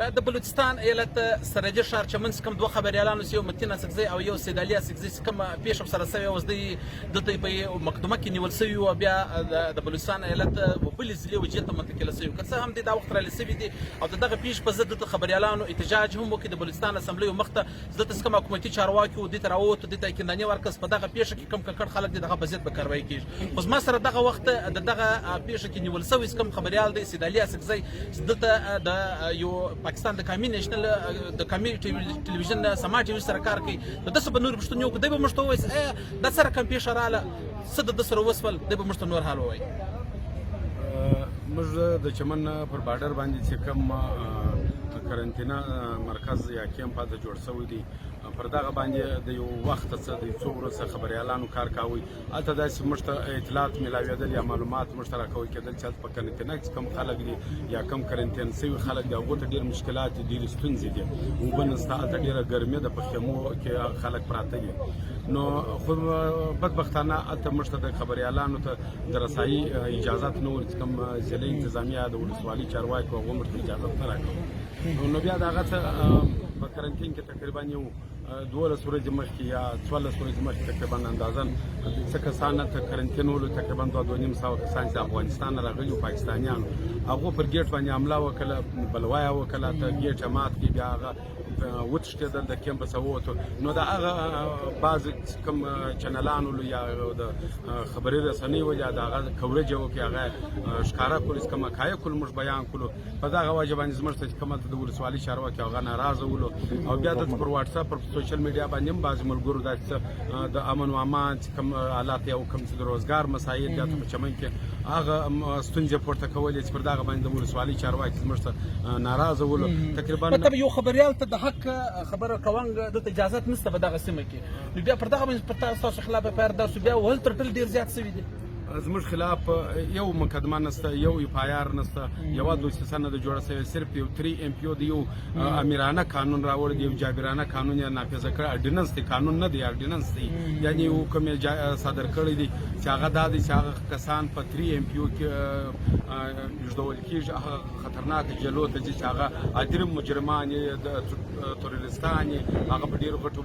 د بلوچستان ایالت سرحدي ښار چې منځ کوم دوه خبریالانو چې یو عبدالمتین اڅکزی او یو سعید اڅکزی چې کومه پیښه ورسره شوې اوس دوی دلته په مقدمه کې نیول شوي وو بیا د بلوچستان ایالت بلې ضلعې وجهې ته منتقله شوي که څه هم دی دا وخت رالې شوي دي او د دغه پیښې په ضد دلته خبریالانو احتجاج هم وکړي د بلوچستان اسمبلیو مخ ته دلته چې کوم حکومتي چارواکو دې ته راووتو دې ته کیندنې ورکړه په دغه پیښه کې کوم ککړ خلک دي دغه په ضد به کاروایي کېږي خو زما سره دغه وخت د دغه پیښه کې نیول شوی کوم خبریال دی سعید اڅکزی دلته د یو پاکستان د قومي نېشنل د قومي ټلویزیون سما ټي وي سره کار کوي د ده څه به نور پوښتنې وکړو دی به موږ ته ووایي دا سره کوم پیښه راغله څه د ده سره وسول دی به موږ ته نور حال ووایي موږ د چمن پر بارډر باندې چې کوم کرنټینا مرکز یا کیمپ هلته جوړ شوی دی پر دغه باندې د یو وخت څخه د څو ورځې خبریالانو کار کوي هلته داسې موږ ته اطلاعات میلاوېدل یا معلومات موږ ته راکول کېدل چې هلته په کرنټینا کې کوم خلک دي یا کوم کرنټین شوي خلک دي هغو ته ډېر مشکلات دي ډېرې ستونزې دي اوبه نشته هلته ډېره ګرمي ده په خیمو کې خلک پراته دي نو خو بدبختانه هلته موږ ته د خبریالانو ته د رسایي اجازت نه ورکړي کوم ضلعې انتظامیه د ولسوالي چارواکو هغو موږ ته اجازت نه راکوي نو بیا د هغه څه په کرنټین کې تقریبا یو 12 ورځې مخکې یا 14 ورځې مخکې تقریبا اندازاً څه کسان هلته کرنټین ولو تقریبا 2.5 کسان چې د افغانستان نه راغلي وو پاکستانیان هغو پر ګیټ باندې حمله وکړه بلوا یې وکړه هلته ګیټ یې مات کړي بیا هغه وتښتېدل د کیمپ څخه ووتو نو د هغه بعض کوم چینلانو یا د خبري رسنیو ولې د هغه کوریج یې وکړي هغه ښکاره کړو چې کوم حقایق موږ بیان کړو په دغه وجه باندې زموږ ته چې کوم د ولسوالي چارواکي هغه ناراضه ولو او بیا دلته پر واټساپ پر سوشل میډیا باندې هم بعضې ملګرو داسې د امن و امان چې کوم حالات یا کوم چې د روزګار مسایل بیا په چمن کې هغه ستونزې پورته کولې چې پر دغه باندې د ولسوالي چارواکي زموږ ته ناراضه ولو تقریبا مطلب یو خبریال ته د حق خبره کوونګ دلته اجازت نشته په دغه سیمه کې نو بیا پر دغه باندې پر تاسو خلاف پیار درسو بیا وهل تر ټولو ډېر زیات شوي دي زموږ خلاف یو مقدمه نشته یو اف آی آر نشته یوه دوسیسه نه ده جوړه شوې صرف یو 3 ایم پی او د یو امیرانه قانون راوړی دی یو جابرانه قانون یې نافظه کړی اردیننس دی قانون نه دی اردیننس دی یعنی یو کوم یې صادر کړی دی چې هغه دا دی چې هغه کسان په 3 ایم پی او کې ژغورل کېږي هغه خطرناک جلو ته ځي چې هغه اجرم مجرمان یې د تورلستان یې هغه په ډېرو غټو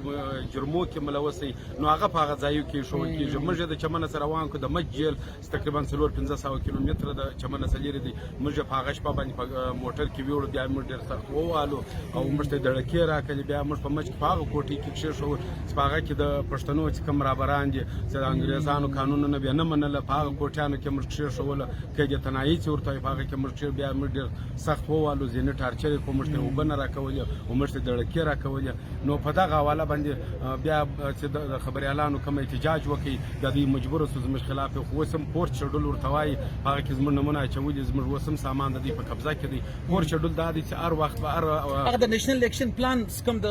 جرمو کې ملوث دی نو هغه په هغه ځایو کې ایښودل کېږي موږ یې د چمن څخه روان کړو د مچ جیل تقریبا 400-500 کیلومتره د چمن څخه لرې دی موږ په هغه شپه باندې په موټر کې ویوړو بیا موږ ډېر سخت ووالو او موږ ته دړکې راکړې بیا موږ په مچ په هغه کوټې کې کښېښوو چې په هغه کې د پښتنو چې کوم رابران دي چې د انګریزانو قانونونه بیا نه منله په هغه کوټیانو کې موږ کښېښوله قید تنایي چې ورته وایي په هغه کې موږ بیا موږ ډېر سخت ووالو ځینې ټارچر یې کړو موږ ته اوبه نه راکولې او موږ ته دړکې راکولې نو په دغه حواله باندې بیا چې د خبریالانو کوم احتجاج وکړي دا دوی مجبوره سو زموږ خلاف خو اوس هم فورت شیډول ورته وایي هغه کې زموږ نمونه اچولي زموږ اوس هم سامان د دوی په قبضه کې دی فورت شیډول دا دی چې هر وخت به هغه د نیشنل اکشن پلان کوم د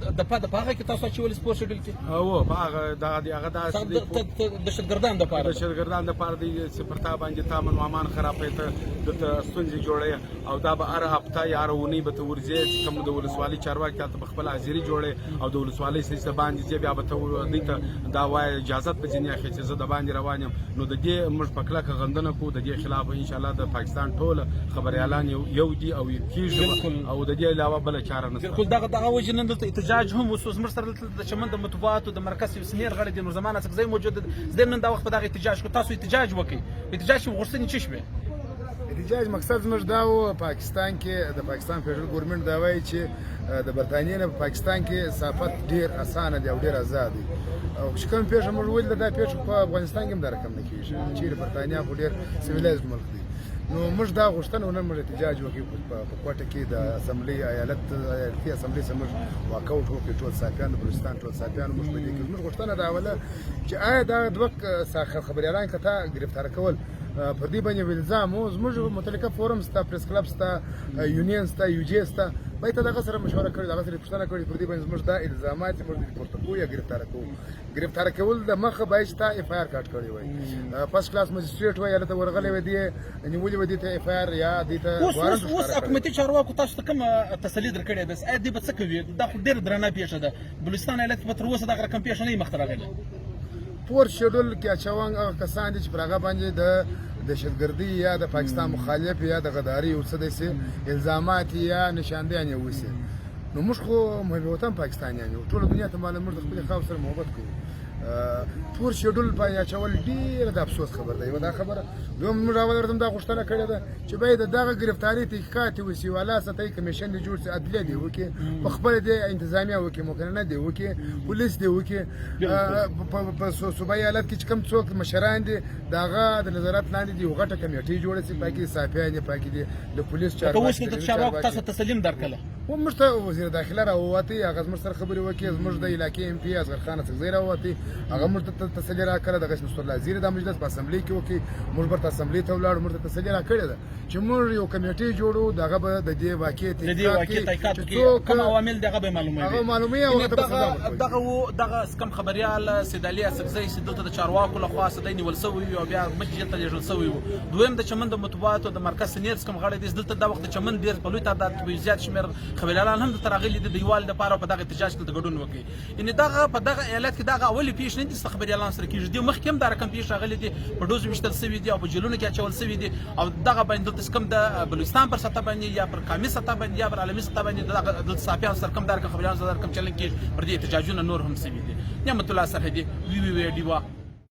هغه کې تاسو اچولي سپورت شیډول کې او په هغه دغه دی هغه داسې د دهشتګردانو دپاره د دهشتګردانو دپاره دی چې پر تا باندې تا امن و امان خرابوي ته دلته ستونزې جوړوي او دا به هره هفته یا هره اونۍ به ته ورځې چې کوم د ولسوالي چارواکي هلته به خپله حاضري جوړوي او د ولسوالۍ سیسه باندې ځې بیا به ته دوی ته دا وایي اجازت به ځینې اخلي چې زه د باندې روان یم نو د دې موږ په کلکه غندنه کوو د دې خلاف انشاءالله د پاکستان ټوله خبریالان یو دي او کېږي او د دې علاوه بله چاره نشته بالکل دغه وجې نن دلته احتجاج هم وسو زموږ سره دلته د چمن د مطبوعاتو د مرکز یو سینیر غړی دی نورزمان اڅکزی موجود دی زه نن دا وخت په دغه احتجاج کوو تاسو احتجاج وکړئ احتجاج کې غوښتنې څه شوې احتجاج مقصد زموږ دا و پاکستان کې د پاکستان فدرال ګورنمنت دا وایي چې د برطانیې نه په پاکستان کې صافت ډېر اسانه دی او ډېر آزاد دی او چې کوم پیښه موږ ولیده دا پیښه په افغانستان کې هم دا رقم نه کېږي چیرې برطانیا خو ډېر سیویلایزډ ملک دی نو موږ دا غوښتنه ونن موږ احتجاج وکړو په کوټه کې د اسمبلی ایالتي اسمبلی سره موږ واکاوټ وکړو ټول صافیان د بلوچستان ټول صافیان موږ په دې کې موږ غوښتنه دا وله چې آیا دا دوه خبریالان که تا ګرفتاره کول پر دې باندې الزام و زموږ متعلقه فورم ستا پریس کلب ستا یونین ستا یو جی ستا باید ته دغه سره مشوره کړې دغه سره پوښتنه کړې پر دې باندې زموږ دا الزامات موږ دې پورته کوو یا ګرفتاره کول د مخه باید چې تا اف آی آر کاټ کړی وای فرست کلاس مجسټریټ وای هلته ورغلی وای دې نیولي وای دې ته اف آی آر یا دې ته اوس حکومتي چارواکو تاسو ته کومه تسلي درکړې ده آیا دې به څه کوي دا خو ډېره درنه پیښه ده بلوچستان ایالت کې به تر اوسه دغه رقم پیښه نه وي مخته راغلې فورت شیډول کې اچوان هغه کسان دي چې پر هغه باندې د دهشتګردي یا د پاکستان مخالف یا د غداري او څه داسې الزامات یا نشاندهیان یې وسي نو موږ خو محب وطن پاکستانیان یو ټوله دنیا ته معلوم موږ د خپلې خاورې سره محبت کوو تور شیډول پای اچول ډېره د افسوس خبره ده یوه دا خبره دویم موږ اول ورته دا غوښتنه کړې ده چې باید دغه ګرفتاري تحقیقات وشي والا سطحي کمیشن دې جوړ شي عدلیه دې وکړي په خپله دې انتظامیه وکړي مقننه دې وکړي پولیس دې وکړي په صوبایي ایالت کې چې کوم څوک مشران دي د هغه د نظارت لاندې دي یو غټه کمیټې جوړه شي پکې صافیان دي پکې دي د پولیس چارواکو تاسو تسلیم درکړه و موږ ته وزیر داخله راووتی هغه زموږ سره خبرې وکړې زموږ د علاقې ایم پي اصغر خان اڅکزی راووتی هغه موږ ته تسلي راکړه دغه نصرالله زیري دا مجلس په اسمبلۍ کې وکړي موږ بیرته اسمبلۍ ته ولاړو موږ ته تسلي راکړې ده چې موږ یو کمیټې جوړو دغه به د دې واقعې تحقیقات کوي کوم عوامل دغه به معلوموي او دغه کم خبریال سعید اڅکزی چې دلته د چارواکو لخوا سدی نیول شوی او بیا مجلس ته لیږل شوی و دویم د چمن د مطبوعاتو د مرکز سینیرز کم غړي دي دلته د وخت چمن ډیر په لوی تعداد کې زیات شمیر خبریالان هم د ترغلۍ د دیوال لپاره په دغه احتجاج کې د ګډون وکړي یعنی دغه په دغه ایالت کې دغه اولی پیښ نه دي خبریالان سره کېږي د مخکې هم دا رقم پیښ راغلي دي په ډوز وشتل شوي دي او په جیلونو کې اچول شوي دي او دغه باندې دلته کم د بلوچستان پر سطح باندې یا پر قومي سطح باندې یا پر عالمي سطح باندې دغه صحافیان سره کم دا رقم خبریالان سره رقم چلن کېږي پر دې احتجاجونه نور هم شوي دي نعمت الله سرحدي وی ډیوا